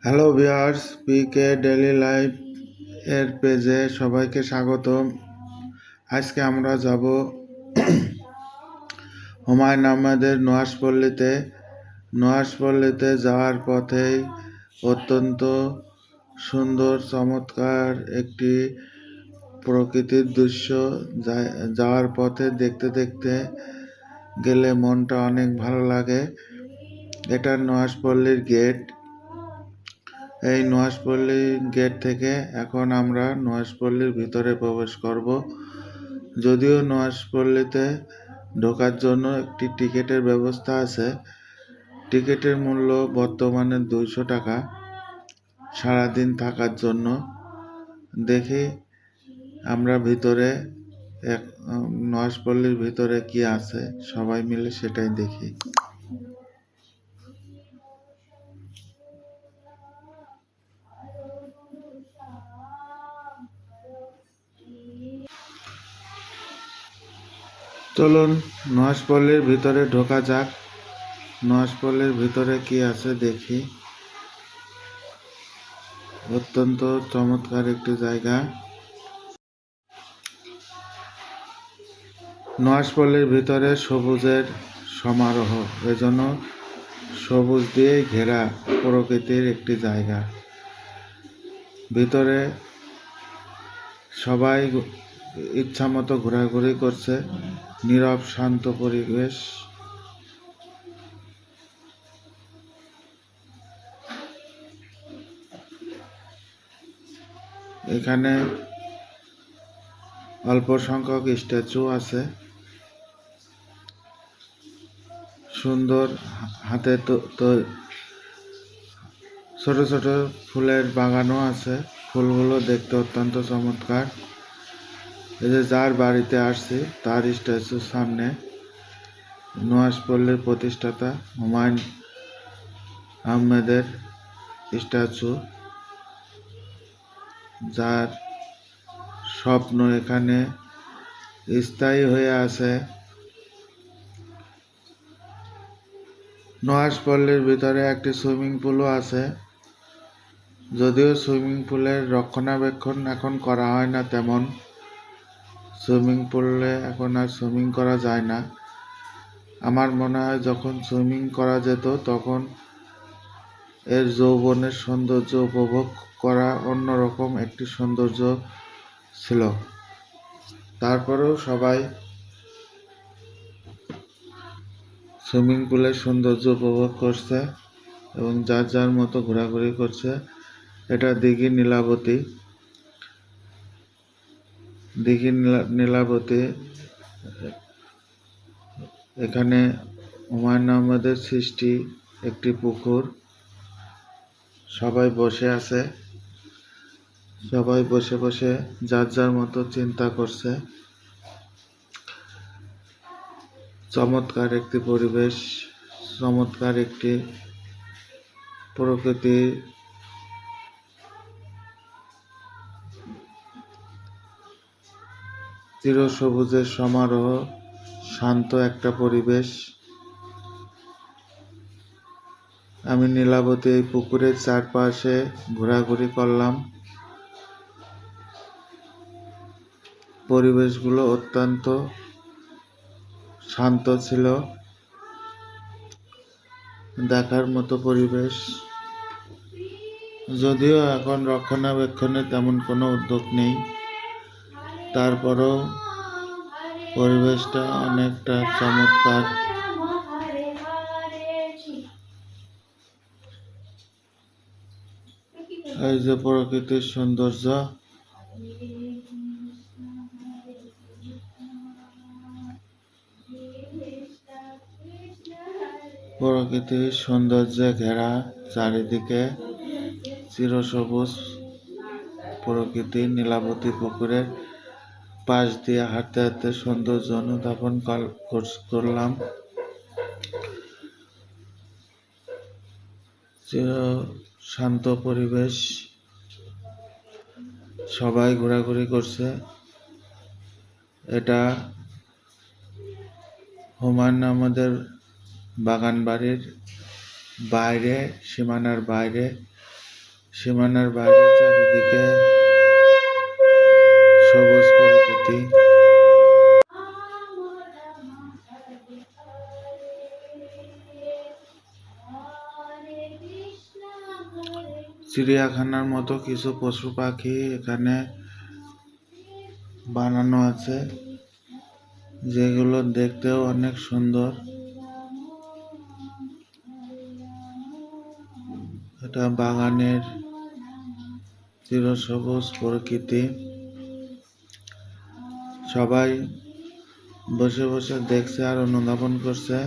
Hello viewers, পিকে daily life এর পেজে সবাইকে স্বাগতম। আজকে আমরা যাব হুমায়ুন আহমেদের নোয়াজপল্লীতে যাওয়ার পথেই অত্যন্ত সুন্দর চমৎকার একটি প্রকৃতির দৃশ্য যাওয়ার পথে দেখতে দেখতে গেলে মনটা অনেক ভালো লাগে। এটা নোয়াজপল্লীর গেট। এই নোয়াজপল্লী গেট থেকে এখন আমরা নোয়াজপল্লীর ভিতরে প্রবেশ করব। যদিও নোয়াজপল্লীতে ঢোকার জন্য একটি টিকিটের ব্যবস্থা আছে। টিকিটের মূল্য বর্তমানে 200 টাকা সারাদিন থাকার জন্য। দেখি আমরা ভিতরে নোয়াজপল্লীর ভিতরে কি আছে, সবাই মিলে সেটাই দেখি। চলুন নোয়াজপল্লীর ভিতরে ঢোকা যাক। নোয়াজপল্লীর ভিতরে কি আছে দেখি। অত্যন্ত চমৎকার একটি জায়গা। নোয়াজপল্লীর ভিতরে সবুজের সমারোহ, এজন্য সবুজ দিয়ে ঘেরা প্রকৃতির একটি জায়গা। ভিতরে সবাই ইচ্ছামতো ঘোরাঘুরি করছে, নীরব শান্ত পরিবেশ। এখানে অল্প সংখ্যক স্ট্যাচু আছে, সুন্দর হাতে তো ছোট ছোট ফুলের বাগানও আছে। ফুলগুলো দেখতে অত্যন্ত চমৎকার। এই যে যার বাড়িতে আসছি তার স্ট্যাচুর সামনে নোয়াজপল্লীর প্রতিষ্ঠাতা হুমায়ুন আহমেদের স্ট্যাচু, যার স্বপ্ন এখানে স্থায়ী হয়ে আছে। নোয়াজপল্লীর ভিতরে একটি সুইমিং পুলও আছে। যদিও সুইমিং পুলের রক্ষণাবেক্ষণ এখন করা হয় না তেমন। সুইমিং পুলে এখন আর সুইমিং করা যায় না। আমার মনে হয় যখন সুইমিং করা যেত তখন এর যৌবনের সৌন্দর্য উপভোগ করা অন্যরকম একটি সৌন্দর্য ছিল। তারপরেও সবাই সুইমিং পুলের সৌন্দর্য উপভোগ করছে এবং যার যার মতো ঘোরাঘুরি করছে। এটা দিঘি নীলাবতী। এখানে হুমায়ুন আহমেদের সৃষ্টি একটি পুকুর। সবাই বসে আছে, সবাই বসে বসে যার যার মতো চিন্তা করছে। চমৎকার একটি পরিবেশ, চমৎকার একটি প্রকৃতি। চিরসবুজের সমারোহ, শান্ত একটা পরিবেশ। আমি নীলাবতী এই পুকুরের চারপাশে ঘোরাঘুরি করলাম। পরিবেশগুলো অত্যন্ত শান্ত ছিল, দেখার মতো পরিবেশ। যদিও এখন রক্ষণাবেক্ষণে তেমন কোনো উদ্যোগ নেই, তারপরেও পরিবেশটা অনেকটা চমৎকার। এই যে প্রকৃতির সৌন্দর্য, প্রকৃতির সৌন্দর্যে ঘেরা চারিদিকে চিরসবুজ প্রকৃতি। নীলাবতী পুকুরের পাশ দিয়ে হাঁটতে হাঁটতে সৌন্দর্য অনুধাবন করলাম। চির শান্ত পরিবেশ, সবাই ঘোরাঘুরি করছে। এটা হুমায়ুন আহমেদের বাগান বাড়ির বাইরে, সীমানার বাইরে সীমানার বাইরে চারিদিকে সবুজ প্রকৃতি। চিড়িয়াখানার মতো কিছু পশু পাখি এখানে বানানো আছে, যেগুলো দেখতেও অনেক সুন্দর। এটা বাগানের চিরসবুজ প্রকৃতি। সবাই বসে বসে দেখছে আর অনুধাবন করছে।